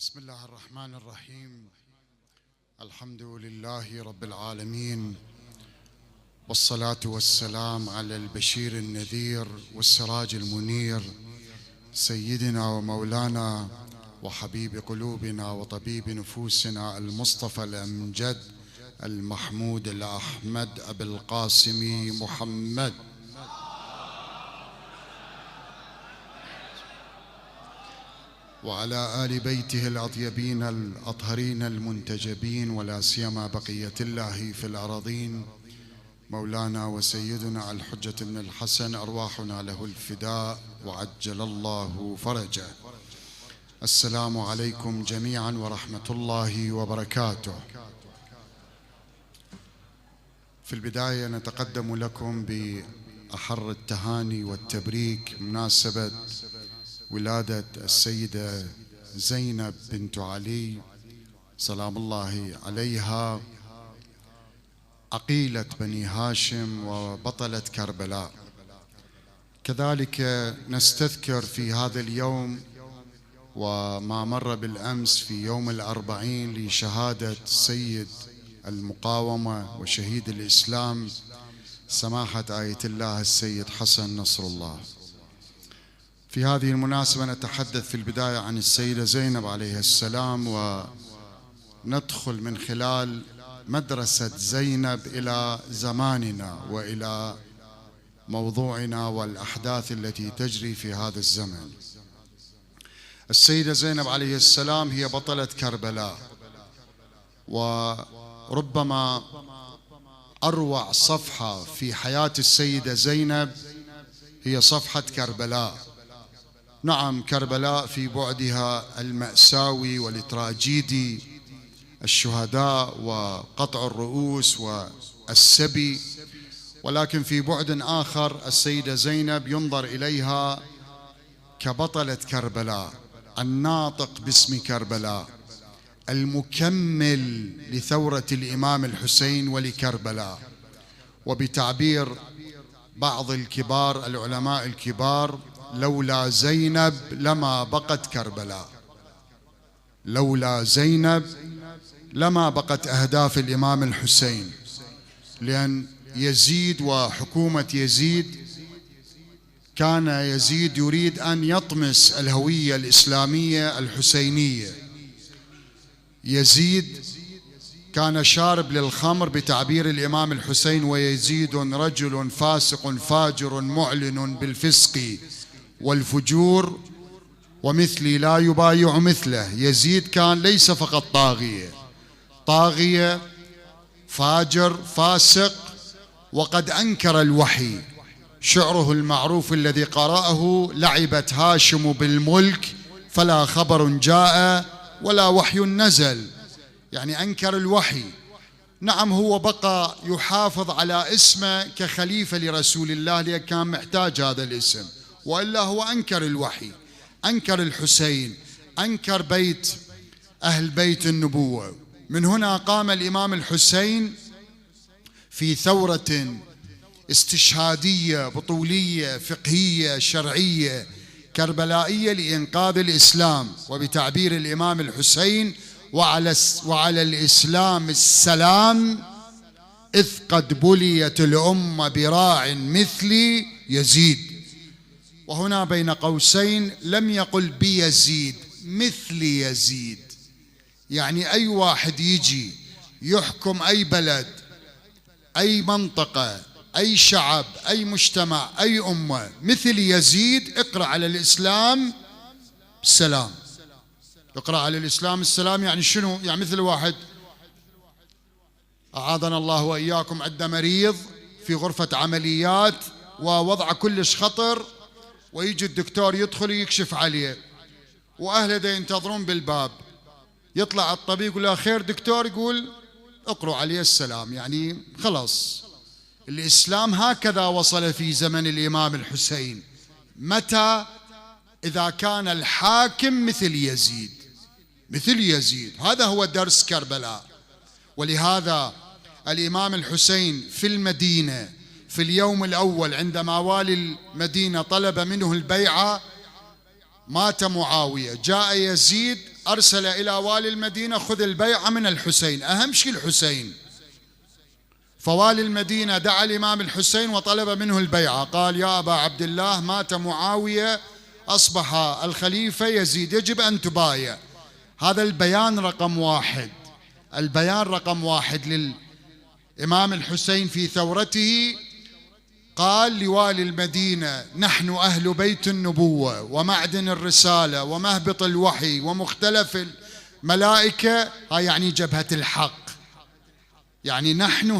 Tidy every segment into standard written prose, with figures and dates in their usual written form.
بسم الله الرحمن الرحيم. الحمد لله رب العالمين، والصلاة والسلام على البشير النذير والسراج المنير، سيدنا ومولانا وحبيب قلوبنا وطبيب نفوسنا المصطفى الأمجد المحمود الأحمد أبي القاسم محمد، وعلى آل بيته الأطيبين الأطهرين المنتجبين، ولا سيما بقية الله في الأراضين، مولانا وسيدنا الحجة بن الحسن، أرواحنا له الفداء وعجل الله فرجه. السلام عليكم جميعا ورحمة الله وبركاته. في البداية نتقدم لكم بأحر التهاني والتبريك مناسبة ولادة السيدة زينب بنت علي سلام الله عليها، عقيلة بني هاشم وبطلة كربلاء. كذلك نستذكر في هذا اليوم وما مر بالأمس في يوم الأربعين لشهادة سيد المقاومة وشهيد الإسلام سماحة آية الله السيد حسن نصر الله. في هذه المناسبة نتحدث في البداية عن السيدة زينب عليه السلام، وندخل من خلال مدرسة زينب إلى زماننا وإلى موضوعنا والأحداث التي تجري في هذا الزمن. السيدة زينب عليه السلام هي بطلة كربلاء، وربما أروع صفحة في حياة السيدة زينب هي صفحة كربلاء. نعم، كربلاء في بعدها المأساوي والتراجيدي، الشهداء وقطع الرؤوس والسبي، ولكن في بعد آخر السيدة زينب ينظر إليها كبطلة كربلاء، الناطق باسم كربلاء، المكمل لثورة الإمام الحسين ولكربلاء. وبتعبير بعض الكبار العلماء الكبار: لولا زينب لما بقت كربلاء، لولا زينب لما بقت أهداف الإمام الحسين، لأن يزيد وحكومة يزيد كان يزيد يريد أن يطمس الهوية الإسلامية الحسينية. يزيد كان شارب للخمر بتعبير الإمام الحسين: ويزيد رجل فاسق فاجر معلن بالفسق والفجور ومثلي لا يبايع مثله. يزيد كان ليس فقط طاغية فاجر فاسق، وقد أنكر الوحي. شعره المعروف الذي قرأه: لعبت هاشم بالملك فلا خبر جاء ولا وحي نزل، يعني أنكر الوحي. نعم، هو بقى يحافظ على اسمه كخليفة لرسول الله لأنه كان محتاج هذا الاسم، وإلا هو أنكر الوحي، أنكر الحسين، أنكر بيت أهل بيت النبوة. من هنا قام الإمام الحسين في ثورة استشهادية بطولية فقهية شرعية كربلائية لإنقاذ الإسلام، وبتعبير الإمام الحسين: وعلى الإسلام السلام إذ قد بليت الأمة براع مثل يزيد. وهنا بين قوسين لم يقل بيزيد، مثل يزيد، يعني أي واحد يجي يحكم أي بلد، أي منطقة، أي شعب، أي مجتمع، أي أمة مثل يزيد، اقرأ على الإسلام السلام. اقرأ على الإسلام السلام يعني شنو؟ يعني مثل واحد أعاذنا الله وإياكم عنده مريض في غرفة عمليات ووضعه كلش خطر، ويجي الدكتور يدخل يكشف عليه وأهله دا ينتظرون بالباب، يطلع الطبيب يقول له: خير دكتور؟ يقول: اقرأوا عليه السلام. يعني خلاص الإسلام هكذا وصل في زمن الإمام الحسين. متى؟ إذا كان الحاكم مثل يزيد، مثل يزيد. هذا هو درس كربلاء. ولهذا الإمام الحسين في المدينة في اليوم الأول عندما والي المدينة طلب منه البيعة، مات معاوية، جاء يزيد أرسل إلى والي المدينة: خذ البيعة من الحسين، أهم شيء الحسين. فوالي المدينة دعا الإمام الحسين وطلب منه البيعة، قال: يا أبا عبد الله، مات معاوية، أصبح الخليفة يزيد، يجب أن تبايع. هذا البيان رقم واحد، البيان رقم واحد للإمام الحسين في ثورته. قال لوالي المدينة: نحن أهل بيت النبوة ومعدن الرسالة ومهبط الوحي ومختلف الملائكة، هاي يعني جبهة الحق، يعني نحن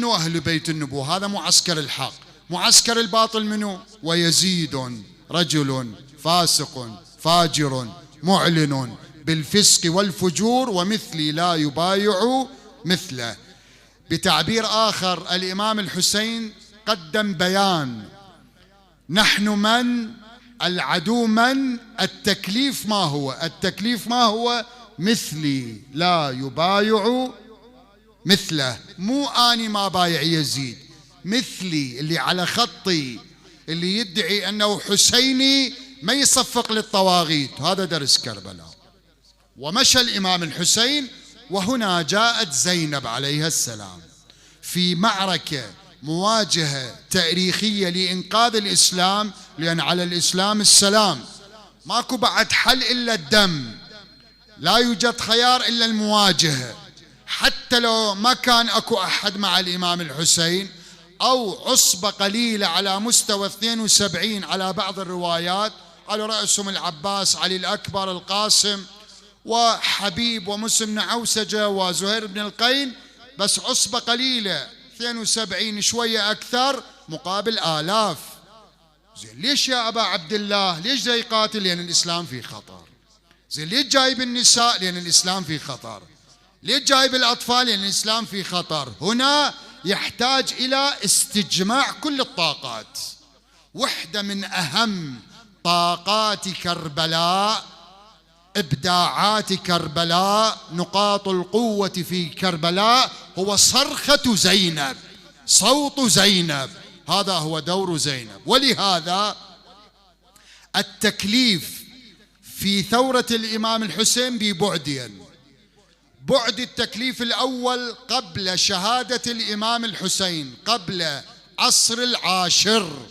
أهل بيت النبوة، هذا معسكر الحق. معسكر الباطل منه: ويزيد رجل فاسق فاجر معلن بالفسق والفجور ومثلي لا يبايع مثله. بتعبير آخر، الإمام الحسين قدم بيان: نحن من؟ العدو من؟ التكليف ما هو؟ التكليف ما هو؟ مثلي لا يبايع مثله. مو أني ما بايع يزيد، مثلي اللي على خطي، اللي يدعي أنه حسيني ما يصفق للطواغيت. هذا درس كربلاء. ومشى الإمام الحسين، وهنا جاءت زينب عليها السلام في معركة مواجهة تاريخية لإنقاذ الإسلام، لأن على الإسلام السلام، ماكو بعد حل إلا الدم، لا يوجد خيار إلا المواجهة. حتى لو ما كان أكو أحد مع الإمام الحسين، أو عصبة قليلة على مستوى 72 على بعض الروايات، على رأسهم العباس، علي الأكبر، القاسم، وحبيب ومسلم بن عوسجة وزهير بن القين، بس عصبة قليلة 72 شوية أكثر مقابل آلاف. زين ليش يا أبا عبد الله؟ ليش جاي قاتل؟ لأن الإسلام في خطر. زين ليش جايب النساء؟ لأن الإسلام في خطر. ليش جايب الأطفال؟ لأن الإسلام في خطر. هنا يحتاج إلى استجماع كل الطاقات. وحدة من أهم طاقات كربلاء، إبداعات كربلاء، نقاط القوة في كربلاء، هو صرخة زينب، صوت زينب، هذا هو دور زينب. ولهذا التكليف في ثورة الإمام الحسين ببعدين: بعد التكليف الأول قبل شهادة الإمام الحسين، قبل عصر العاشر،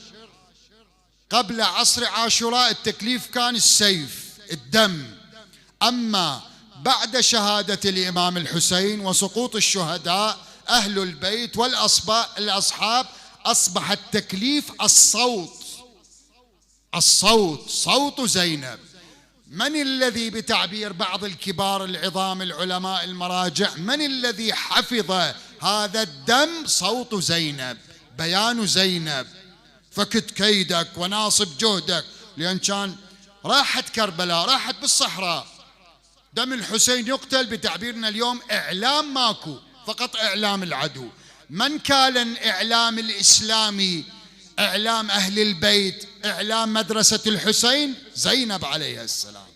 قبل عصر عاشوراء التكليف كان السيف، الدم. أما بعد شهادة الإمام الحسين وسقوط الشهداء أهل البيت والأصحاب، أصبح التكليف الصوت، الصوت، صوت زينب. من الذي بتعبير بعض الكبار العظام العلماء المراجع، من الذي حفظ هذا الدم؟ صوت زينب، بيان زينب: فكت كيدك وناصب جهدك. لأن كان راحت كربلاء، راحت بالصحراء، دم الحسين يقتل، بتعبيرنا اليوم إعلام ماكو، فقط إعلام العدو. من كان الإعلام الإسلامي؟ إعلام أهل البيت، إعلام مدرسة الحسين، زينب عليها السلام.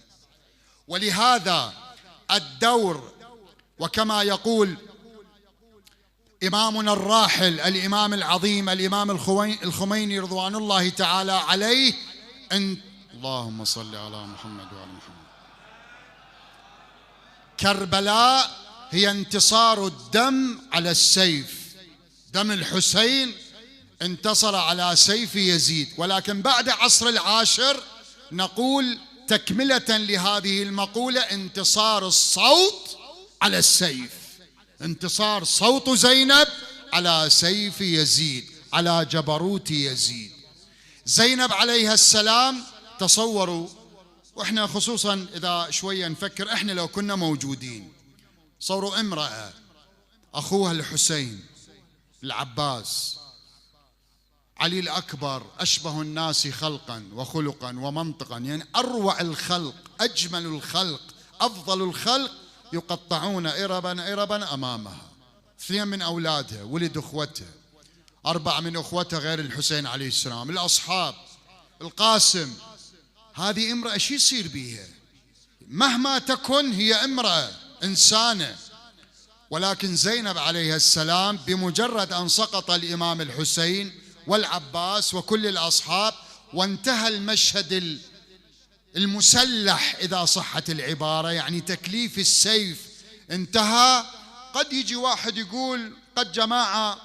ولهذا الدور، وكما يقول إمامنا الراحل الإمام العظيم الإمام الخميني رضوان الله تعالى عليه: اللهم صل على محمد وعلى محمد. كربلاء هي انتصار الدم على السيف، دم الحسين انتصر على سيف يزيد. ولكن بعد عصر العاشر نقول تكملة لهذه المقولة: انتصار الصوت على السيف، انتصار صوت زينب على سيف يزيد، على جبروت يزيد. زينب عليها السلام، تصوروا، واحنا خصوصا اذا شوية نفكر احنا لو كنا موجودين، صوروا امرأة اخوها الحسين العباس، علي الأكبر، أشبه الناس خلقا وخلقا ومنطقا، يعني أروع الخلق، أجمل الخلق، أفضل الخلق، يقطعون إربا إربا أمامها. 2 من أولادها ولد أخوتها، 4 من أخوتها غير الحسين عليه السلام، الأصحاب، القاسم. هذه امرأة شو يصير بيها؟ مهما تكن هي امرأة إنسانة. ولكن زينب عليها السلام بمجرد أن سقط الإمام الحسين والعباس وكل الأصحاب، وانتهى المشهد المسلح إذا صحت العبارة، يعني تكليف السيف انتهى. قد يجي واحد يقول، قد جماعة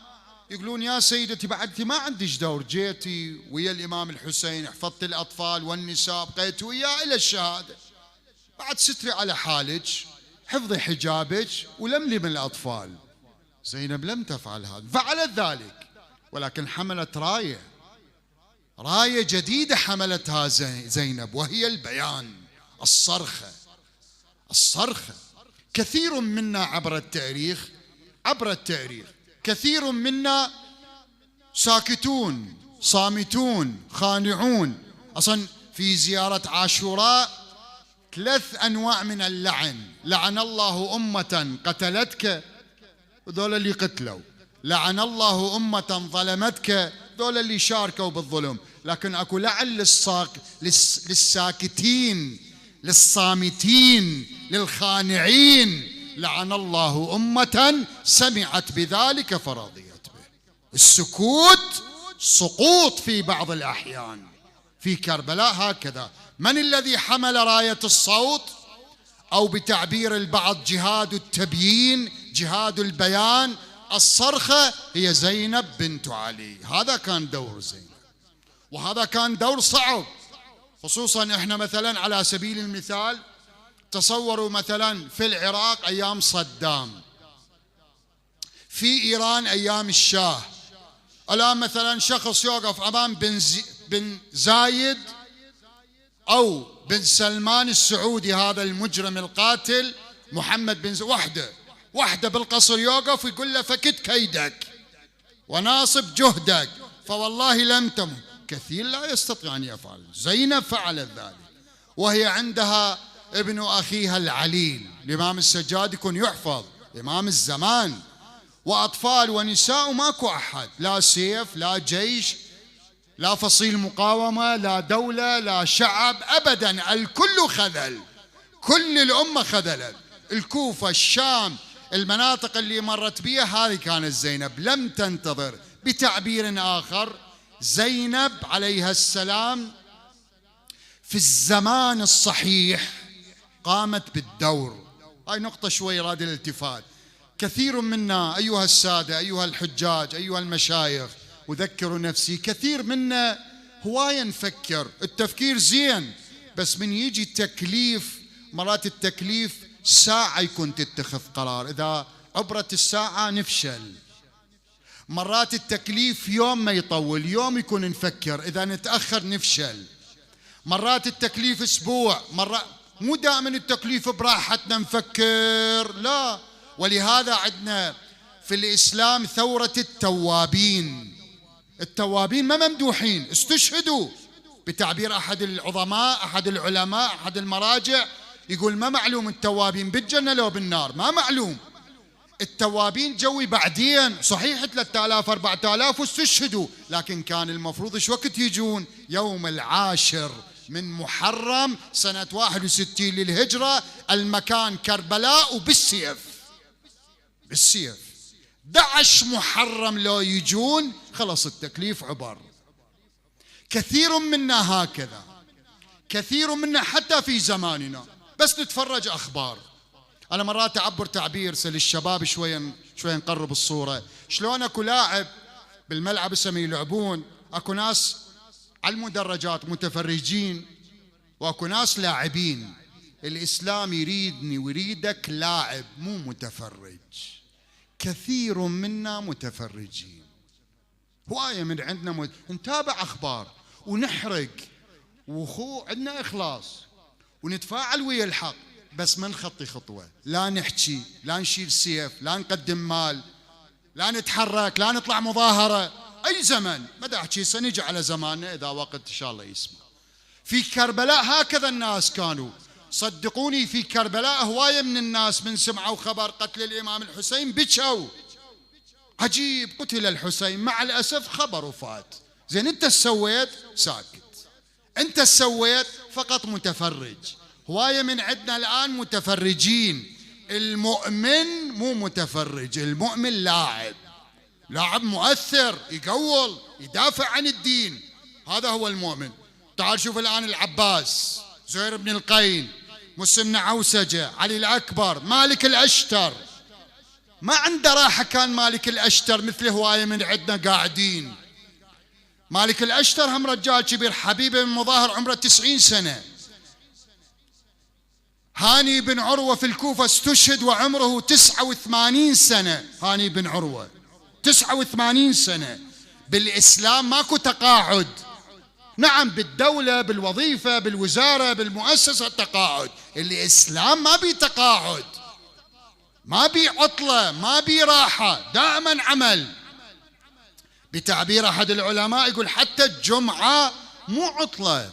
يقولون يا سيدتي بعد ما عندش دور، جيتي ويا الإمام الحسين، حفظت الأطفال والنساء، بقيت وياه إلى الشهادة، بعد ستري على حالك، حفظي حجابك ولملي من الأطفال. زينب لم تفعل هذا، فعلت ذلك، ولكن حملت راية جديدة حملتها زينب، وهي البيان، الصرخة. كثير منا عبر التاريخ كثير منا ساكتون صامتون خانعون. أصلا في زيارة عاشوراء 3 أنواع من اللعن: لعن الله أمة قتلتك، ذول اللي قتلوا، لعن الله أمة ظلمتك، ذول اللي شاركوا بالظلم. لكن أكو لعن للساكتين، للصامتين، للخانعين: لعن الله أمة سمعت بذلك فرضيت به. السكوت سقوط في بعض الأحيان. في كربلاء هكذا. من الذي حمل راية الصوت، أو بتعبير البعض جهاد التبيين، جهاد البيان، الصرخة؟ هي زينب بنت علي. هذا كان دور زينب، وهذا كان دور صعب. خصوصا احنا مثلا على سبيل المثال تصوروا مثلا في العراق أيام صدام، في إيران أيام الشاه. الآن مثلا شخص يوقف أمام بن زايد أو بن سلمان السعودي، هذا المجرم القاتل محمد بن وحده بالقصر، يوقف ويقول له فكت كيدك وناصب جهدك فوالله لم تمت. كثير لا يستطيع أن يفعل. زينب فعلت ذلك، وهي عندها ابن أخيها العليل، الإمام السجاد يكون يحفظ، إمام الزمان، وأطفال ونساء، وماكو أحد، لا سيف، لا جيش، لا فصيل مقاومة، لا دولة، لا شعب، أبدا. الكل خذل، كل الأمة خذلت. الكوفة، الشام، المناطق اللي مرت بها، هذه كانت زينب، لم تنتظر. بتعبير آخر، زينب عليها السلام في الزمان الصحيح قامت بالدور. هاي نقطة شوي راد الالتفات. كثير منا أيها السادة، أيها الحجاج، أيها المشايخ، أذكر نفسي، كثير منا هواية نفكر، التفكير زين، بس من يجي التكليف، مرات التكليف ساعة يكون تتخذ قرار، إذا عبرت الساعة نفشل. مرات التكليف يوم ما يطول، يوم يكون نفكر، إذا نتأخر نفشل. مرات التكليف أسبوع، مرات مو دائما التكليف براحتنا نفكر، لا. ولهذا عندنا في الإسلام ثورة التوابين. التوابين ما ممدوحين، استشهدوا. بتعبير أحد العظماء، أحد العلماء، أحد المراجع، يقول ما معلوم التوابين بالجنة لو بالنار، ما معلوم. التوابين جوي بعدين، صحيح 3000 4000 واستشهدوا، لكن كان المفروض ايش وقت يجون؟ يوم 10 من محرم سنة 61 للهجرة، المكان كربلاء، وبالسيف، بالسيف 11 محرم لو يجون خلص التكليف عبر. كثير منا هكذا، كثير منا حتى في زماننا بس نتفرج أخبار. أنا مرات أعبر تعبير للشباب شوي نقرب الصورة. شلون أكو لاعب بالملعب اسمه يلعبون، أكو ناس على المدرجات متفرجين، وأكو ناس لاعبين. الإسلام يريدني ويريدك لاعب مو متفرج. كثير منا متفرجين، هواية من عندنا نتابع أخبار ونحرق، عندنا إخلاص ونتفاعل ويا الحق، بس ما نخطي خطوة، لا نحكي، لا نشيل سيف، لا نقدم مال، لا نتحرك، لا نطلع مظاهرة. أي زمن ما دا أحكي، سنجي على زماننا إذا وقت إن شاء الله يسمع. في كربلاء هكذا الناس كانوا، صدقوني في كربلاء هواية من الناس من سمعوا خبر قتل الإمام الحسين بكوا، عجيب قتل الحسين، مع الأسف خبر وفات. زين أنت سويت ساكت، أنت سويت فقط متفرج. هواية من عندنا الآن متفرجين. المؤمن مو متفرج، المؤمن لاعب مؤثر، يقول، يدافع عن الدين، هذا هو المؤمن. تعال شوف الآن العباس زهير بن القين، مسلم بن عوسجة، علي الأكبر، مالك الأشتر. ما عنده راحة كان مالك الأشتر، مثل هواية من عندنا قاعدين. مالك الأشتر هم رجال كبير، حبيبه بن مظاهر عمره 90 سنة. هاني بن عروة في الكوفة استشهد وعمره 89 سنة. هاني بن عروة 89 سنة. بالإسلام ماكو تقاعد. نعم بالدولة، بالوظيفة، بالوزارة، بالمؤسسة تقاعد. الإسلام ما بي تقاعد، ما بي عطلة، ما بي راحة، دائما عمل. بتعبير أحد العلماء يقول حتى الجمعة مو عطلة.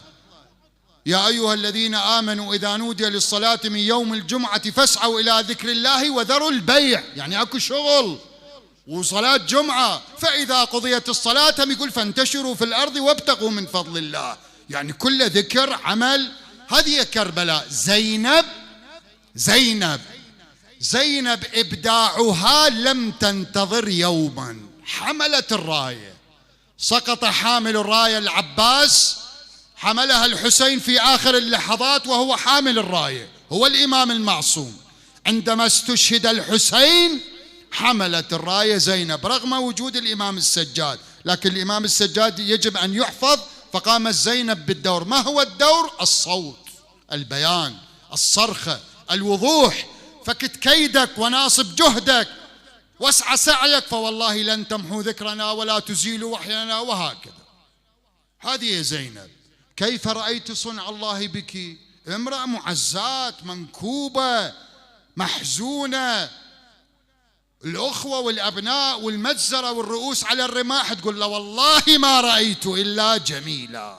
يا أيها الذين آمنوا إذا نودي للصلاة من يوم الجمعة فاسعوا إلى ذكر الله وذروا البيع، يعني أكو شغل وصلاة جمعة. فإذا قضيت الصلاة يقول فانتشروا في الأرض وابتغوا من فضل الله، يعني كل ذكر عمل. هذه كربلاء. زينب إبداعها لم تنتظر يوما، حملت الراية. سقط حامل الراية العباس، حملها الحسين في آخر اللحظات وهو حامل الراية، هو الإمام المعصوم. عندما استشهد الحسين حملت الراية زينب رغم وجود الإمام السجاد، لكن الإمام السجاد يجب أن يحفظ، فقامت زينب بالدور. ما هو الدور؟ الصوت، البيان، الصرخة، الوضوح. فكت كيدك وناصب جهدك واسعى سعيك، فوالله لن تمحو ذكرنا ولا تزيل وحينا، وهكذا. هذه زينب. كيف رأيت صنع الله بك؟ امرأة معزات، منكوبة، محزونة، الأخوة والأبناء والمجزرة والرؤوس على الرماح، تقول له والله ما رأيت إلا جميلا.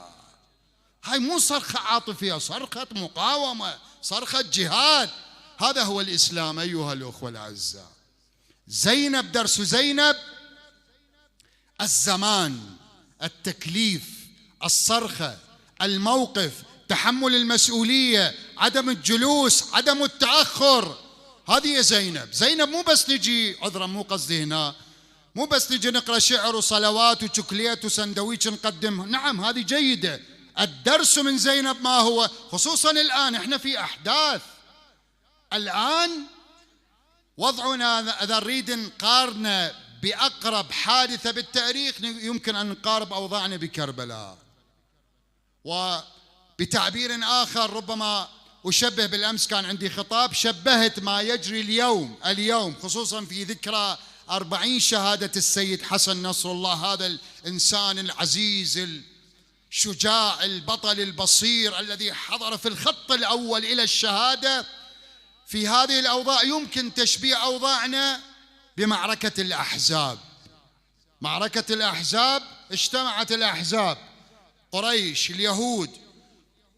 هاي مو صرخة عاطفية، صرخة مقاومة، صرخة جهاد. هذا هو الإسلام أيها الأخوة الأعزاء. زينب، درس زينب الزمان، التكليف، الصرخة، الموقف، تحمل المسؤولية، عدم الجلوس، عدم التأخر. هذه زينب. زينب مو بس نجي، عذرا مو قصدي هنا، مو بس نجي نقرأ شعر وصلوات وشوكليت وسندويش نقدمها. نعم هذه جيدة. الدرس من زينب ما هو؟ خصوصا الآن احنا في أحداث. الآن وضعنا إذا نريد نقارن بأقرب حادثة بالتاريخ يمكن أن نقارب أوضاعنا بكربلاء. وبتعبير آخر ربما أشبه، بالأمس كان عندي خطاب شبهت ما يجري اليوم خصوصا في ذكرى 40 شهادة السيد حسن نصر الله، هذا الإنسان العزيز الشجاع البطل البصير الذي حضر في الخط الأول إلى الشهادة. في هذه الأوضاع يمكن تشبيه أوضاعنا بمعركة الأحزاب. معركة الأحزاب، اجتمعت الأحزاب، قريش، اليهود،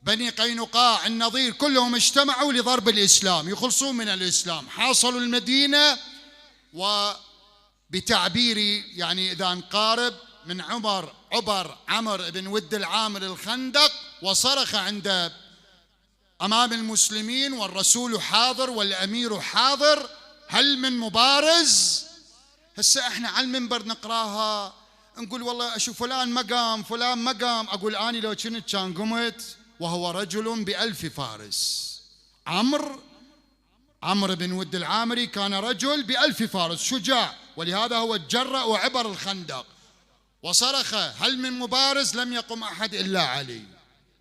بني قينقاع، النضير، كلهم اجتمعوا لضرب الإسلام، يخلصون من الإسلام. حاصلوا المدينة، وبتعبيري يعني إذا نقارب من عمر بن ود العامر الخندق، وصرخ عند أمام المسلمين والرسول حاضر والأمير حاضر: هل من مبارز؟ هسه احنا على المنبر نقراها نقول والله اشوف فلان مقام فلان مقام. اقول اني لو كنت كان قمت وهو رجل ب1000 فارس. عمرو بن ود العامري كان رجل ب1000 فارس، شجاع، ولهذا هو تجرأ وعبر الخندق وصرخ: هل من مبارز؟ لم يقم أحد إلا علي.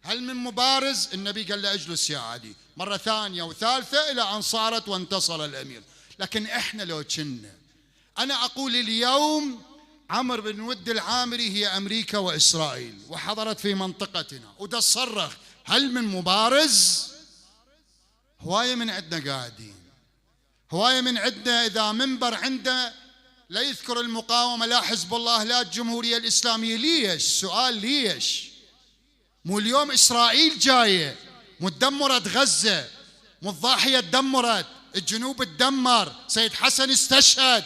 هل من مبارز؟ النبي قال له: اجلس يا علي، مرة ثانية وثالثة إلى أن صارت وانتصر الأمير. لكن إحنا لو كنا، أنا أقول اليوم عمرو بن ود العامري هي أمريكا وإسرائيل وحضرت في منطقتنا وتصرخ: هل من مبارز؟ هواية من عندنا قاعدين، هواية من عندنا إذا منبر عنده لا يذكر المقاومة، لا حزب الله، لا الجمهورية الإسلامية. ليش؟ سؤال ليش؟ مو اليوم إسرائيل جاية، مو تدمرت غزة، مو الضاحية تدمرت، الجنوب تدمر، سيد حسن استشهد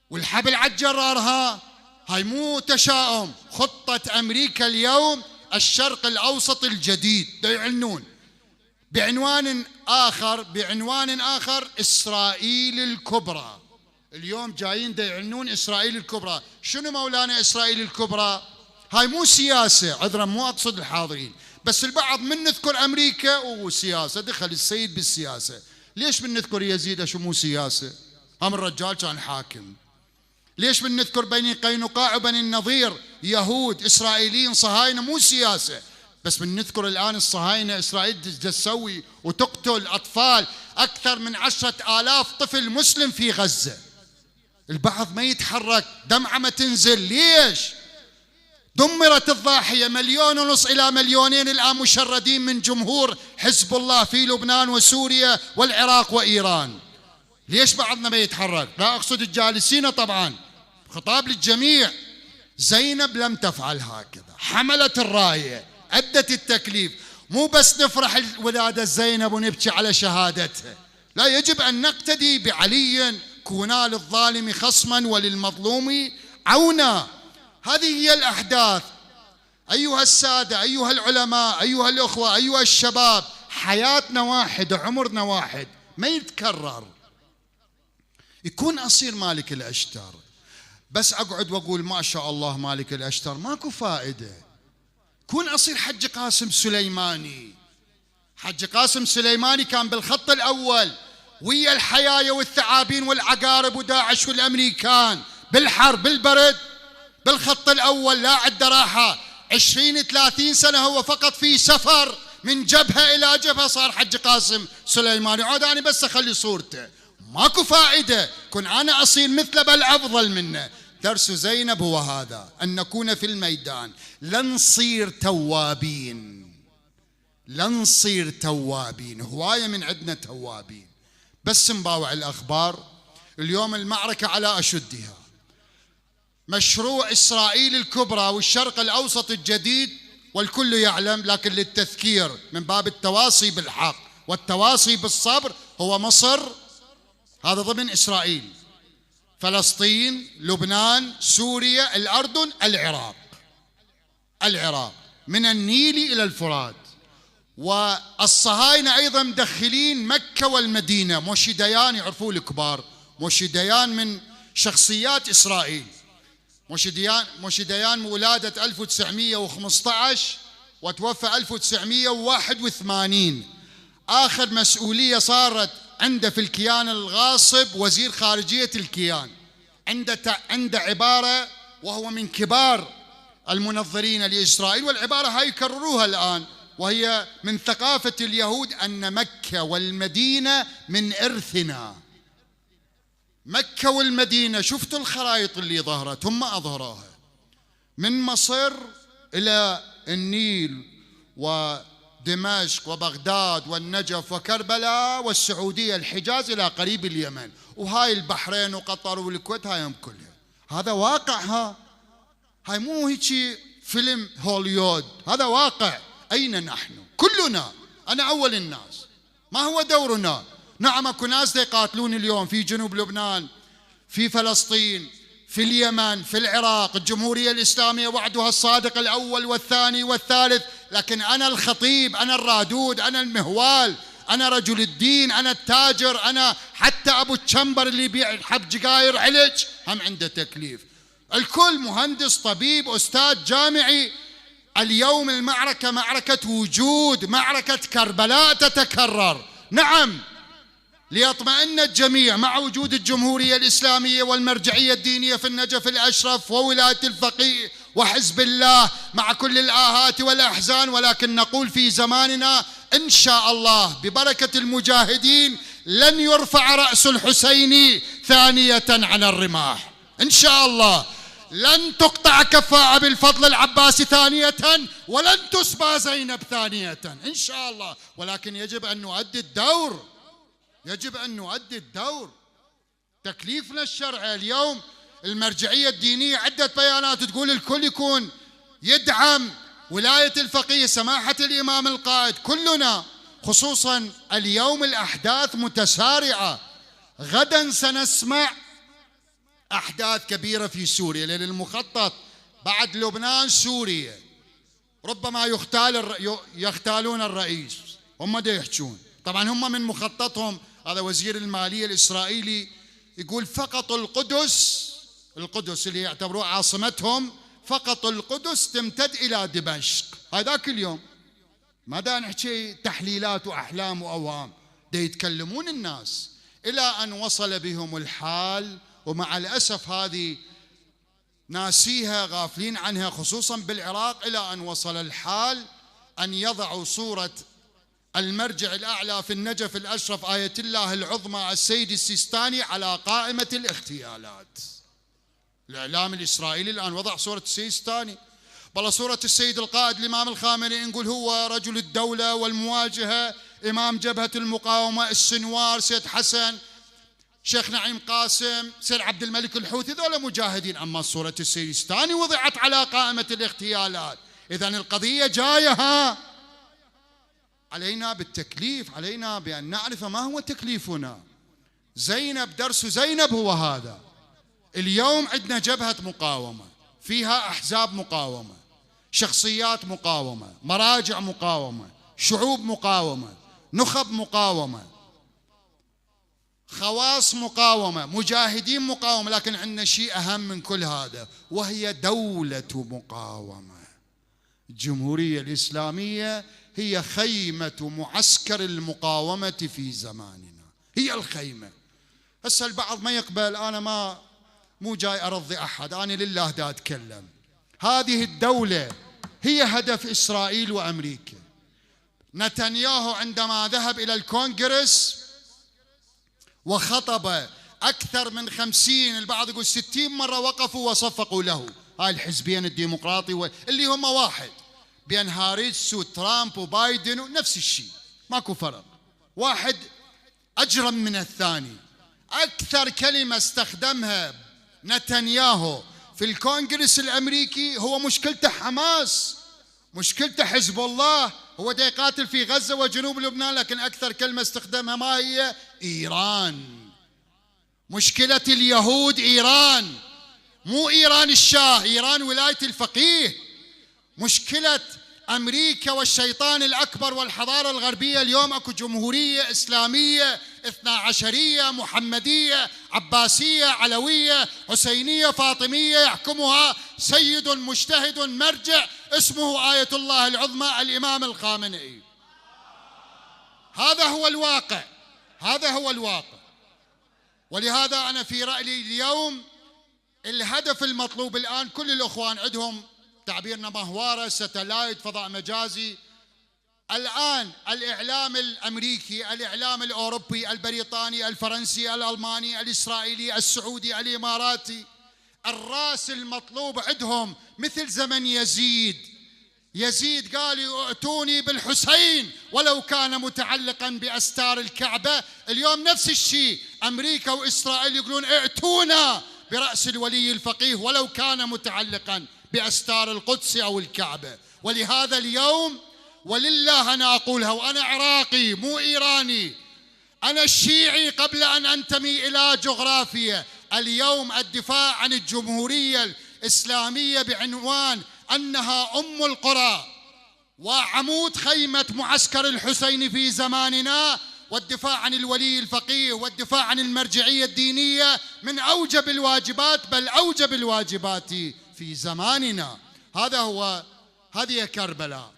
والحبل على الجرارها. هاي مو تشاؤم. خطة أمريكا اليوم الشرق الأوسط الجديد دا يعلنون بعنوان آخر إسرائيل الكبرى. اليوم جايين دا يعلنون إسرائيل الكبرى. شنو مولانا إسرائيل الكبرى؟ هاي مو سياسة، عذرا مو أقصد الحاضرين، بس البعض من نذكر أمريكا وسياسة، دخل السيد بالسياسة. ليش من نذكر يزيد شو مو سياسة؟ هم الرجال كان حاكم. ليش من نذكر بني قينقاع وبني النضير يهود إسرائيليين صهاينة مو سياسة؟ بس من نذكر الآن الصهاينة إسرائيل تسوي وتقتل أطفال، أكثر من 10,000 طفل مسلم في غزة. البعض ما يتحرك، دمعة ما تنزل. ليش؟ دمرت الضاحية 1.5 مليون إلى 2 مليون الآن مشردين من جمهور حزب الله في لبنان وسوريا والعراق وإيران. ليش بعضنا ما يتحرك؟ لا أقصد الجالسين طبعا، خطاب للجميع. زينب لم تفعل هكذا، حملت الراية، أدت التكليف. مو بس نفرح ولادة زينب ونبكي على شهادتها، لا، يجب أن نقتدي بعلي، كونا للظالم خصما وللمظلوم عونا. هذه هي الأحداث. أيها السادة، أيها العلماء، أيها الأخوة، أيها الشباب، حياتنا واحد، عمرنا واحد، ما يتكرر. يكون أصير مالك الأشتر بس أقعد وأقول ما شاء الله مالك الأشتر، ماكو فائدة. كون أصير حج قاسم سليماني. حج قاسم سليماني كان بالخط الأول ويا الحيايا والثعابين والعقارب وداعش والأمريكان، بالحرب بالبرد، بالخط الأول، لا عنده راحة. 20-30 سنة هو فقط في سفر من جبهة إلى جبهة. صار حج قاسم سليماني، عاد أنا بس أخلي صورته، ماكو فائدة. كن أنا أصير مثله بل أفضل منه. درس زينب هو هذا، أن نكون في الميدان، لا نصير توابين، لا نصير توابين. هواية من عندنا توابين، بس نباوع الأخبار. اليوم المعركة على أشدها. مشروع إسرائيل الكبرى والشرق الأوسط الجديد والكل يعلم، لكن للتذكير من باب التواصي بالحق والتواصي بالصبر، هو مصر، هذا ضمن إسرائيل، فلسطين، لبنان، سوريا، الأردن، العراق من النيل إلى الفرات. والصهاينة أيضا مدخلين مكة والمدينة. موشي ديان يعرفوه الكبار، موشي ديان من شخصيات إسرائيل. موشي ديان ولادة 1915 وتوفى 1981. آخر مسؤولية صارت عنده في الكيان الغاصب وزير خارجية الكيان. عنده عبارة، وهو من كبار المنظرين لإسرائيل، والعبارة هاي يكرروها الآن، وهي من ثقافة اليهود، أن مكة والمدينة من إرثنا. مكة والمدينة، شفتوا الخرائط اللي ظهرت، هم أظهروها، من مصر إلى النيل ودمشق وبغداد والنجف وكربلاء والسعودية، الحجاز إلى قريب اليمن، وهاي البحرين وقطر والكويت، هاي كلها. هذا واقع، هاي مو هيك فيلم هوليود، هذا واقع. أين نحن؟ كلنا، أنا أول الناس. ما هو دورنا؟ نعم اكو ناس يقاتلون اليوم في جنوب لبنان، في فلسطين، في اليمن، في العراق. الجمهورية الإسلامية وعدها الصادق الأول والثاني والثالث، لكن أنا الخطيب، أنا الرادود، أنا المهوال، أنا رجل الدين، أنا التاجر، أنا حتى أبو الشمبر اللي يبيع حب جقاير علج هم عنده تكليف. الكل مهندس، طبيب، أستاذ جامعي. اليوم المعركة معركة وجود، معركة كربلاء تتكرر. نعم، ليطمئن الجميع مع وجود الجمهورية الإسلامية والمرجعية الدينية في النجف الأشرف وولاية الفقيه وحزب الله، مع كل الآهات والأحزان، ولكن نقول في زماننا إن شاء الله ببركة المجاهدين لن يرفع رأس الحسين ثانية على الرماح. إن شاء الله لن تقطع كفاء بالفضل العباسي ثانية، ولن تسبى زينب ثانية إن شاء الله. ولكن يجب أن نؤدي الدور، يجب أن نؤدي الدور. تكليفنا الشرعي اليوم. المرجعية الدينية عدة بيانات تقول الكل يكون يدعم ولاية الفقيه سماحة الإمام القائد، كلنا. خصوصا اليوم الأحداث متسارعة. غدا سنسمع أحداث كبيرة في سوريا، لأن المخطط بعد لبنان سوريا ربما يختالون الرئيس. هم دا يحجون طبعا، هم من مخططهم. هذا وزير المالية الإسرائيلي يقول فقط القدس اللي يعتبروه عاصمتهم، فقط القدس تمتد إلى دمشق. هذاك اليوم ما دا نحكي تحليلات وأحلام وأوهام، دا يتكلمون الناس، إلى أن وصل بهم الحال. ومع الأسف هذه ناسيها غافلين عنها خصوصا بالعراق، إلى أن وصل الحال أن يضعوا صورة المرجع الأعلى في النجف الأشرف آية الله العظمى السيد السيستاني على قائمة الاغتيالات. الإعلام الإسرائيلي الآن وضع صورة السيستاني، بل صورة السيد القائد الإمام الخامنئي نقول هو رجل الدولة والمواجهة، إمام جبهة المقاومة، السنوار، سيد حسن، شيخ نعيم قاسم، سيد عبد الملك الحوثي، ذولا مجاهدين. أما صورة السيستاني وضعت على قائمة الاغتيالات. إذن القضية جاية علينا بالتكليف، علينا بأن نعرف ما هو تكليفنا. زينب، درس زينب هو هذا. اليوم عندنا جبهة مقاومة فيها أحزاب مقاومة، شخصيات مقاومة، مراجع مقاومة، شعوب مقاومة، نخب مقاومة، خواص مقاومة، مجاهدين مقاومة، لكن عندنا شيء أهم من كل هذا، وهي دولة مقاومة. الجمهورية الإسلامية هي خيمة معسكر المقاومة في زماننا، هي الخيمة. هسه البعض ما يقبل، أنا مو جاي أرضي أحد، أنا لله دا أتكلم. هذه الدولة هي هدف إسرائيل وأمريكا. نتنياهو عندما ذهب إلى الكونغرس وخطب أكثر من 50، البعض يقول 60 مرة وقفوا وصفقوا له، هاي الحزبين الديمقراطي اللي هم واحد، بين هاريس وترامب وبايدن نفس الشيء، ماكو فرق، واحد أجرم من الثاني. أكثر كلمة استخدمها نتنياهو في الكونغرس الأمريكي هو مشكلته حماس، مشكلته حزب الله، هو دا يقاتل في غزة وجنوب لبنان، لكن أكثر كلمة استخدمها ما هي؟ إيران. مشكلة اليهود إيران، مو إيران الشاه، إيران ولاية الفقيه. مشكلة أمريكا والشيطان الأكبر والحضارة الغربية، اليوم أكو جمهورية إسلامية 12 محمدية عباسية علوية حسينية فاطمية يحكمها سيد مجتهد مرجع اسمه آية الله العظمى الإمام الخامنئي. هذا هو الواقع، هذا هو الواقع. ولهذا أنا في رأيي اليوم الهدف المطلوب الآن، كل الأخوان عندهم تعبيرنا مهوارة، ستلايت، فضاء مجازي. الآن الإعلام الأمريكي، الإعلام الأوروبي، البريطاني، الفرنسي، الألماني، الإسرائيلي، السعودي، الإماراتي، الراس المطلوب عندهم مثل زمن يزيد قال ائتوني بالحسين ولو كان متعلقا بأستار الكعبة. اليوم نفس الشيء، أمريكا وإسرائيل يقولون ائتونا برأس الولي الفقيه ولو كان متعلقا بأستار القدس أو الكعبة. ولهذا اليوم، ولله أنا أقولها وأنا عراقي مو إيراني، أنا الشيعي قبل أن أنتمي إلى جغرافيا، اليوم الدفاع عن الجمهورية الإسلامية بعنوان أنها أم القرى وعمود خيمة معسكر الحسين في زماننا، والدفاع عن الولي الفقيه والدفاع عن المرجعية الدينية من أوجب الواجبات، بل أوجب الواجبات في زماننا. هذه كربلاء.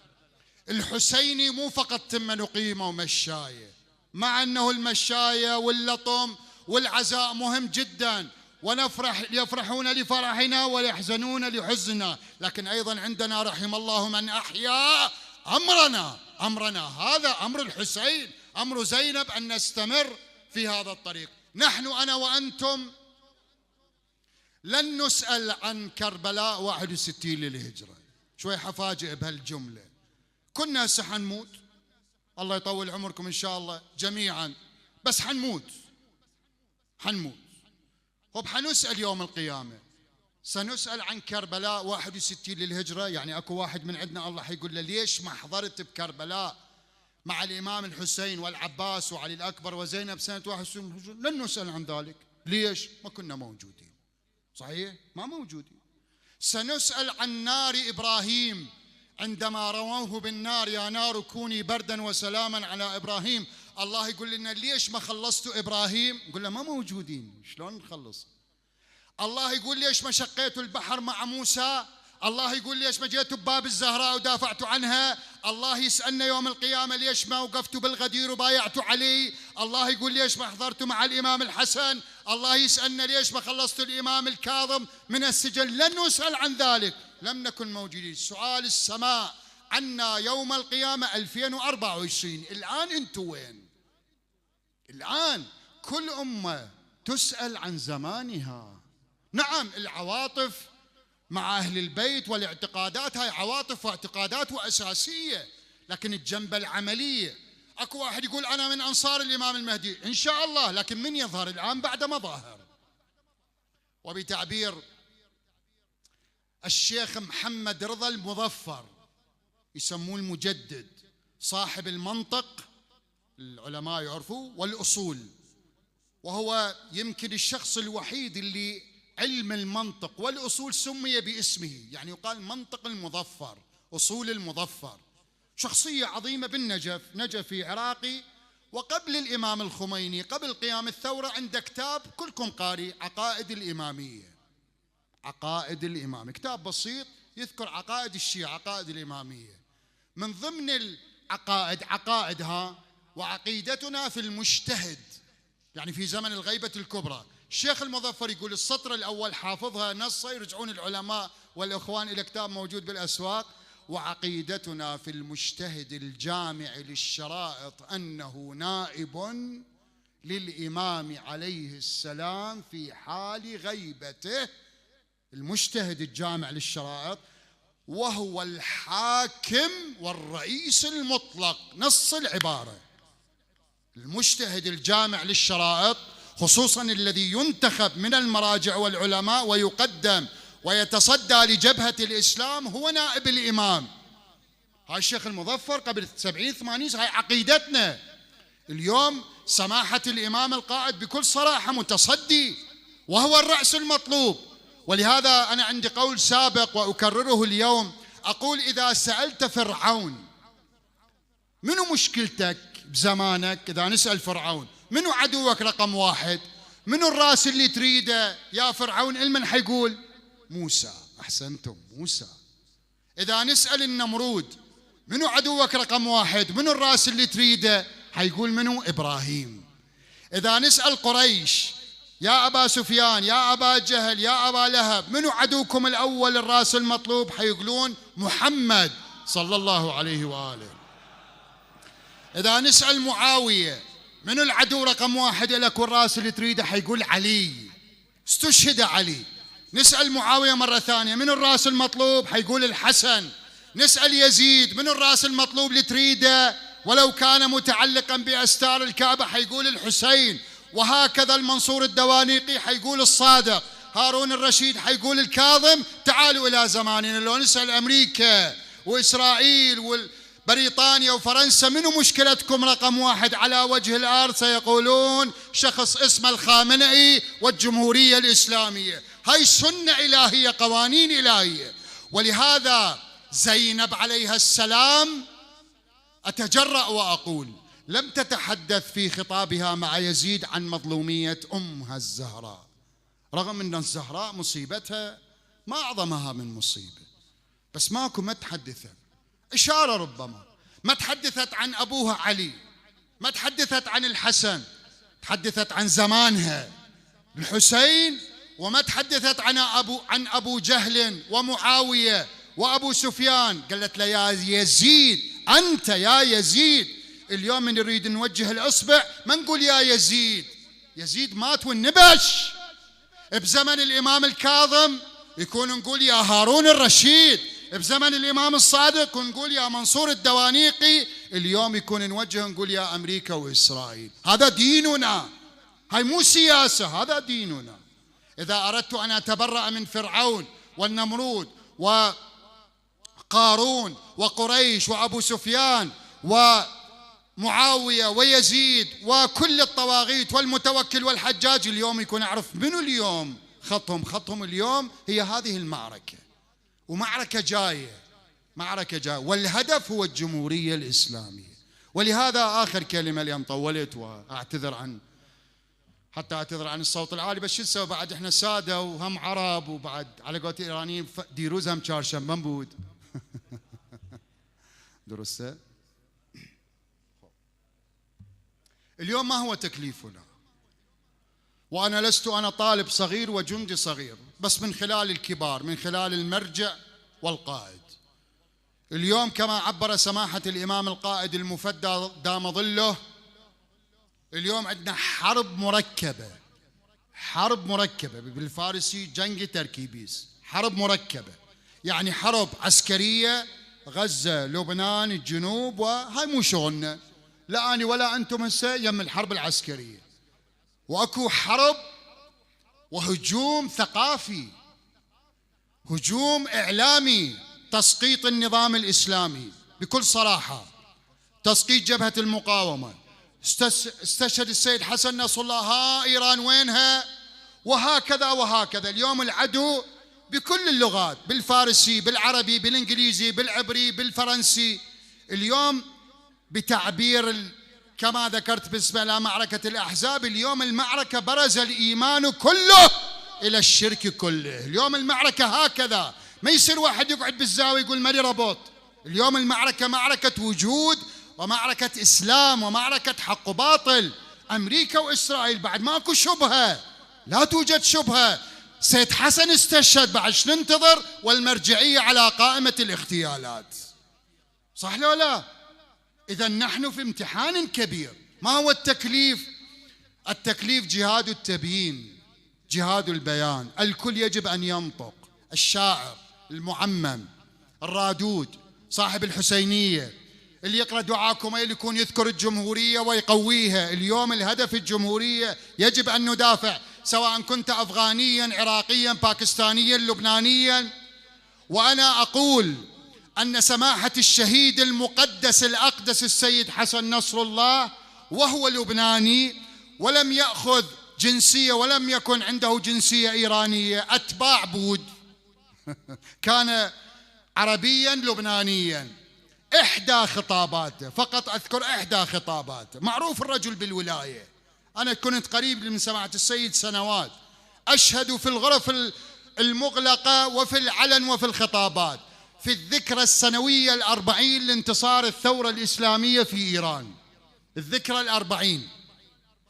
الحسيني مو فقط تم نقيمة ومشاية، مع أنه المشاية واللطم والعزاء مهم جدا، يفرحون لفرحنا ويحزنون لحزننا، لكن أيضا عندنا رحم الله من أحيا أمرنا. هذا أمر الحسين، أمر زينب، أن نستمر في هذا الطريق. نحن أنا وأنتم لن نسأل عن كربلاء 61 للهجرة. شوي حفاجئ بهالجملة، كنا سحنموت، الله يطول عمركم إن شاء الله جميعا، بس حنموت. طب حنسأل يوم القيامة، سنسأل عن كربلاء 61 للهجرة. يعني أكو واحد من عندنا الله حيقول له ليش ما حضرت بكربلاء مع الإمام الحسين والعباس وعلي الأكبر وزينب سنة 61؟ لن نسأل عن ذلك. ليش؟ ما كنا موجودين. صحيح؟ ما موجودين. سنسأل عن نار إبراهيم عندما رووه بالنار، يا نار كوني بردا وسلاما على إبراهيم. الله يقول لنا ليش ما خلصتوا إبراهيم؟ نقول له ما موجودين، شلون نخلص؟ الله يقول ليش ما شقيتوا البحر مع موسى؟ الله يقول ليش ما جيتوا بباب الزهراء ودافعتوا عنها؟ الله يسألنا يوم القيامة ليش ما وقفتوا بالغدير وبايعتوا علي؟ الله يقول ليش ما حضرتوا مع الإمام الحسن؟ الله يسألنا ليش ما خلصتوا الإمام الكاظم من السجن؟ لن نسأل عن ذلك، لم نكن موجودين. سؤال السماء عنا يوم القيامة 2024. الآن أنتوا وين؟ الآن كل أمة تسأل عن زمانها. نعم العواطف مع أهل البيت والاعتقادات هاي عواطف واعتقادات وأساسية، لكن الجنبة العملية أكو واحد يقول أنا من أنصار الإمام المهدي إن شاء الله، لكن من يظهر الآن بعد مظاهر. وبتعبير الشيخ محمد رضا المظفر يسموه المجدد، صاحب المنطق العلماء يعرفوه والأصول، وهو يمكن الشخص الوحيد اللي علم المنطق والأصول سمي باسمه، يعني يقال منطق المظفر، أصول المظفر. شخصية عظيمة بالنجف، نجفي عراقي، وقبل الإمام الخميني قبل قيام الثورة عنده كتاب كلكم قاري، عقائد الإمامية. عقائد الإمام، كتاب بسيط يذكر عقائد الشيعة، عقائد الإمامية. من ضمن العقائد عقائدها وعقيدتنا في المجتهد، يعني في زمن الغيبة الكبرى. الشيخ المظفر يقول السطر الأول حافظها نصا، يرجعون العلماء والإخوان إلى كتاب موجود بالأسواق: وعقيدتنا في المجتهد الجامع للشرائط أنه نائب للإمام عليه السلام في حال غيبته. المجتهد الجامع للشرائط وهو الحاكم والرئيس المطلق، نص العبارة. المجتهد الجامع للشرائط خصوصا الذي ينتخب من المراجع والعلماء ويقدم ويتصدى لجبهة الإسلام هو نائب الإمام. هاي الشيخ المظفر قبل 70-80، هاي عقيدتنا. اليوم سماحة الإمام القائد بكل صراحة متصدي وهو الرأس المطلوب. ولهذا أنا عندي قول سابق وأكرره اليوم، أقول إذا سألت فرعون منو مشكلتك بزمانك، إذا نسأل فرعون منو عدوك رقم واحد، منو الراس اللي تريده يا فرعون، المن حيقول موسى. أحسنتم، موسى. إذا نسأل النمرود منو عدوك رقم واحد، منو الراس اللي تريده، حيقول منو؟ إبراهيم. إذا نسأل قريش يا أبا سفيان يا أبا جهل يا أبا لهب منو عدوكم الأول الراس المطلوب، حيقولون محمد صلى الله عليه وآله. إذا نسأل معاوية منو العدو رقم واحد لك والراس اللي تريده، حيقول علي، استشهد علي. نسأل معاوية مرة ثانية منو الراس المطلوب، حيقول الحسن. نسأل يزيد منو الراس المطلوب اللي تريده ولو كان متعلقا بأستار الكعبة، حيقول الحسين. وهكذا المنصور الدوانيقي حيقول الصادق، هارون الرشيد حيقول الكاظم. تعالوا إلى زماننا لو نسأل أمريكا وإسرائيل بريطانيا وفرنسا منو مشكلتكم رقم واحد على وجه الأرض، سيقولون شخص اسمه الخامنئي والجمهورية الإسلامية. هاي سنة إلهية، قوانين إلهية. ولهذا زينب عليها السلام أتجرأ وأقول لم تتحدث في خطابها مع يزيد عن مظلومية أمها الزهراء، رغم أن الزهراء مصيبتها ما أعظمها من مصيبة، بس ماكو، ما تحدثت إشارة، ربما ما تحدثت عن أبوها علي، ما تحدثت عن الحسن، تحدثت عن زمانها الحسين، وما تحدثت عن أبو جهل ومعاوية وأبو سفيان. قالت له يا يزيد، أنت يا يزيد. اليوم من نريد نوجه الإصبع ما نقول يا يزيد، يزيد مات والنبش. بزمن الإمام الكاظم يكون نقول يا هارون الرشيد، بزمن الإمام الصادق نقول يا منصور الدوانيقي، اليوم يكون نوجه نقول يا أمريكا وإسرائيل. هذا ديننا، هاي مو سياسة، هذا ديننا. إذا أردت أن أتبرأ من فرعون والنمرود وقارون وقريش وأبو سفيان ومعاوية ويزيد وكل الطواغيت والمتوكل والحجاج، اليوم يكون أعرف منو اليوم خطهم اليوم هي هذه المعركة، ومعركة جاية، معركة جاية، والهدف هو الجمهورية الإسلامية. ولهذا آخر كلمة، لأن طولت وأعتذر عن حتى اعتذر عن الصوت العالي، بس شو نسوي بعد، احنا ساده وهم عرب، وبعد على قولة الايرانيين ديروز هم شارشم منبود. درسته. اليوم ما هو تكليفنا؟ وانا لست انا طالب صغير وجندي صغير، بس من خلال الكبار، من خلال المرجع والقائد. اليوم كما عبر سماحة الإمام القائد المفدى دام ظله، اليوم عندنا حرب مركبة، حرب مركبة بالفارسي جنگ تركيبيس، حرب مركبة يعني حرب عسكرية، غزة، لبنان، الجنوب، وهاي مو شغلنا، لا أنا ولا أنتم هسه يم الحرب العسكرية. وأكو حرب وهجوم ثقافي، هجوم إعلامي، تسقيط النظام الإسلامي بكل صراحة، تسقيط جبهة المقاومة. استشهد السيد حسن نصر الله، ها إيران وينها، وهكذا وهكذا. اليوم العدو بكل اللغات، بالفارسي، بالعربي، بالإنجليزي، بالعبري، بالفرنسي. اليوم بتعبير كما ذكرت بالنسبة إلى معركة الأحزاب، اليوم المعركة برز الإيمان كله إلى الشرك كله. اليوم المعركة هكذا، ما يصير واحد يقعد بالزاوية يقول مالي ربط. اليوم المعركة معركة وجود، ومعركة إسلام، ومعركة حق وباطل. أمريكا وإسرائيل بعد ماكو شبهة، لا توجد شبهة. سيد حسن استشهد، بعد شنو ننتظر؟ والمرجعية على قائمة الاغتيالات، صح لو لا؟ إذا نحن في امتحان كبير. ما هو التكليف؟ التكليف جهاد التبيين، جهاد البيان. الكل يجب أن ينطق، الشاعر، المعمم، الرادود، صاحب الحسينية، اللي يقرأ دعاء كميل يكون يذكر الجمهورية ويقويها. اليوم الهدف الجمهورية، يجب أن ندافع، سواء كنت أفغانيا، عراقيا، باكستانيا، لبنانيا. وأنا أقول أن سماحة الشهيد المقدس الأقدس السيد حسن نصر الله وهو لبناني ولم يأخذ جنسية ولم يكن عنده جنسية إيرانية، أتباع بود، كان عربيا لبنانيا. إحدى خطاباته، فقط أذكر إحدى خطاباته، معروف الرجل بالولاية. أنا كنت قريب من سماحة السيد سنوات، أشهد في الغرف المغلقة وفي العلن وفي الخطابات في الذكرى السنوية 40 لانتصار الثورة الإسلامية في إيران. الذكرى 40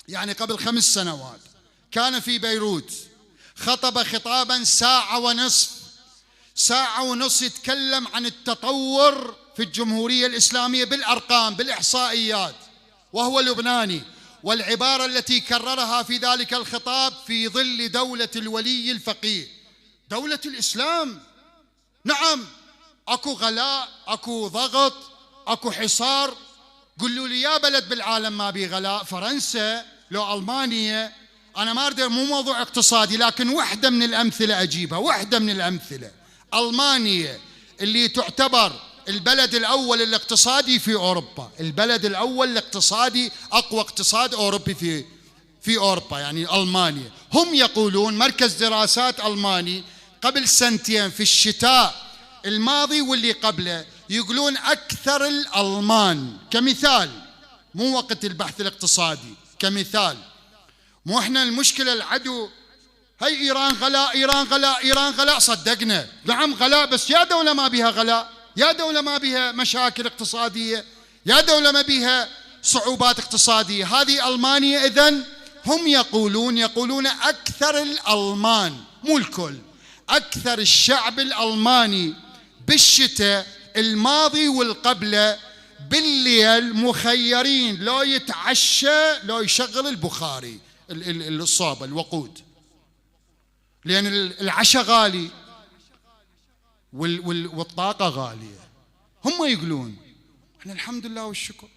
يعني قبل 5 سنوات، كان في بيروت، خطب خطابا ساعة ونصف يتكلم عن التطور في الجمهورية الإسلامية بالأرقام، بالإحصائيات، وهو لبناني. والعبارة التي كررها في ذلك الخطاب: في ظل دولة الولي الفقيه، دولة الإسلام. نعم، أكو غلاء، أكو ضغط، أكو حصار. قلوا لي يا بلد بالعالم ما بي غلاء، فرنسا لو ألمانيا. أنا ما أريد، مو موضوع اقتصادي، لكن واحدة من الأمثلة أجيبها، واحدة من الأمثلة. ألمانيا اللي تعتبر البلد الأول الاقتصادي في أوروبا، البلد الأول الاقتصادي، أقوى اقتصاد أوروبي في أوروبا، يعني ألمانيا. هم يقولون، مركز دراسات ألماني قبل 2 سنين في الشتاء الماضي واللي قبله، يقولون أكثر الألمان، كمثال، مو وقت البحث الاقتصادي، كمثال. مو احنا المشكلة العدو، هي إيران غلاء، إيران غلاء، إيران غلاء، صدقنا، نعم غلاء، بس يا دولة ما بها غلاء، يا دولة ما بها مشاكل اقتصادية، يا دولة ما بها صعوبات اقتصادية. هذه ألمانيا. إذن هم يقولون أكثر الألمان، مو الكل، أكثر الشعب الألماني بالشتاء الماضي والقبله بالليل مخيرين، لو يتعشى لو يشغل البخاري، الصوبة، الوقود، لأن العشاء غالي والطاقة غالية. هم يقولون، احنا الحمد لله والشكر.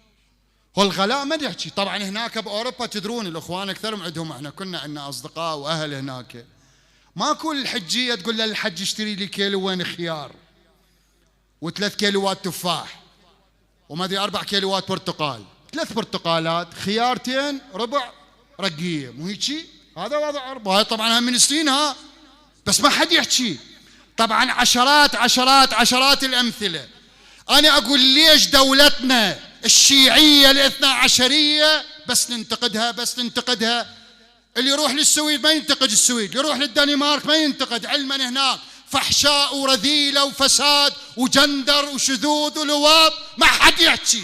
والغلاء ما نحكي طبعا هناك بأوروبا، تدرون الأخوان أكثرهم عندهم، احنا كنا عندنا أصدقاء وأهل هناك، ماكو الحجية تقول له الحج اشتري لي كيلوين خيار و3 كيلوات تفاح وما ادري 4 كيلوات برتقال، 3 برتقالات، خيارتين، ربع رقية، مو هيجي؟ هذا وضع أوروبا. هاي طبعا من سنين، بس ما حد يحكي. طبعا عشرات الأمثلة. أنا أقول ليش دولتنا الشيعية الاثنا عشرية بس ننتقدها اللي يروح للسويد ما ينتقد السويد، يروح للدنمارك ما ينتقد، علما هناك فحشاء ورذيلة وفساد وجندر وشذوذ ولواب ما حد يحكي.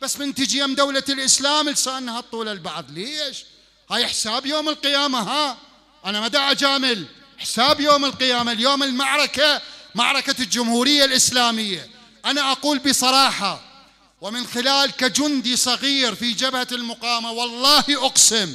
بس من تجي يم دولة الإسلام لسانها الطول البعض. ليش؟ هاي حساب يوم القيامة. ها أنا ما دا أجامل، حساب يوم القيامة. اليوم المعركة معركة الجمهورية الإسلامية. أنا أقول بصراحة ومن خلال كجندي صغير في جبهة المقاومة، والله أقسم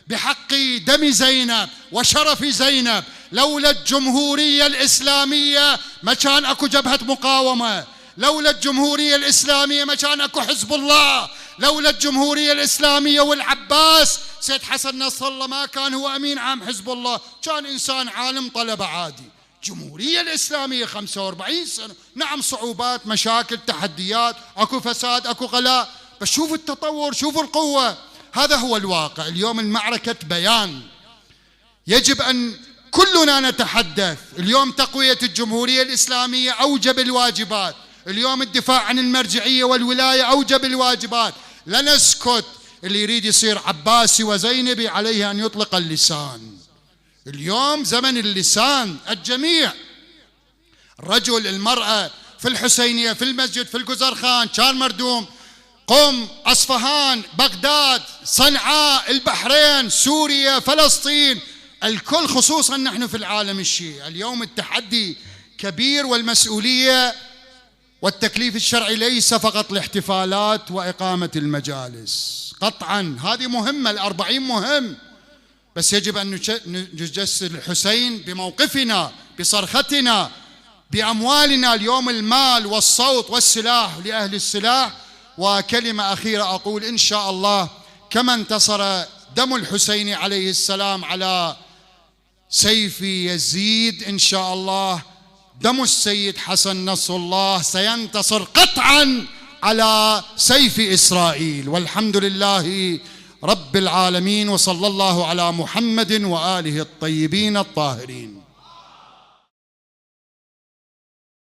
بحق دم زينب وشرف زينب، لولا الجمهورية الإسلامية ما كان أكو جبهة مقاومة، لولا الجمهورية الإسلامية ما كان أكو حزب الله، لولا الجمهورية الإسلامية والعباس سيد حسن نصر الله ما كان هو أمين عام حزب الله، كان إنسان عالم طلبة عادي. الجمهورية الإسلامية 45 سنة، نعم صعوبات، مشاكل، تحديات، أكو فساد، أكو غلاء، بس شوفوا التطور، شوفوا القوة. هذا هو الواقع. اليوم المعركة بيان، يجب أن كلنا نتحدث. اليوم تقوية الجمهورية الإسلامية أوجب الواجبات، اليوم الدفاع عن المرجعية والولاية أوجب الواجبات. لا نسكت. اللي يريد يصير عباسي وزينبي عليه أن يطلق اللسان. اليوم زمن اللسان. الجميع، الرجل، المرأة، في الحسينية، في المسجد، في الجزرخان، شار مردوم، قم، أصفهان، بغداد، صنعاء، البحرين، سوريا، فلسطين، الكل، خصوصا نحن في العالم الشيعي. اليوم التحدي كبير، والمسؤولية والتكليف الشرعي ليس فقط الاحتفالات وإقامة المجالس. قطعا هذه مهمة، ال40 مهم، بس يجب أن نجسد الحسين بموقفنا، بصرختنا، بأموالنا. اليوم المال والصوت والسلاح لأهل السلاح. وكلمة أخيرة أقول: إن شاء الله كما انتصر دم الحسين عليه السلام على سيف يزيد، إن شاء الله دم السيد حسن نصر الله سينتصر قطعا على سيف إسرائيل. والحمد لله رب العالمين، وصلى الله على محمد وآله الطيبين الطاهرين.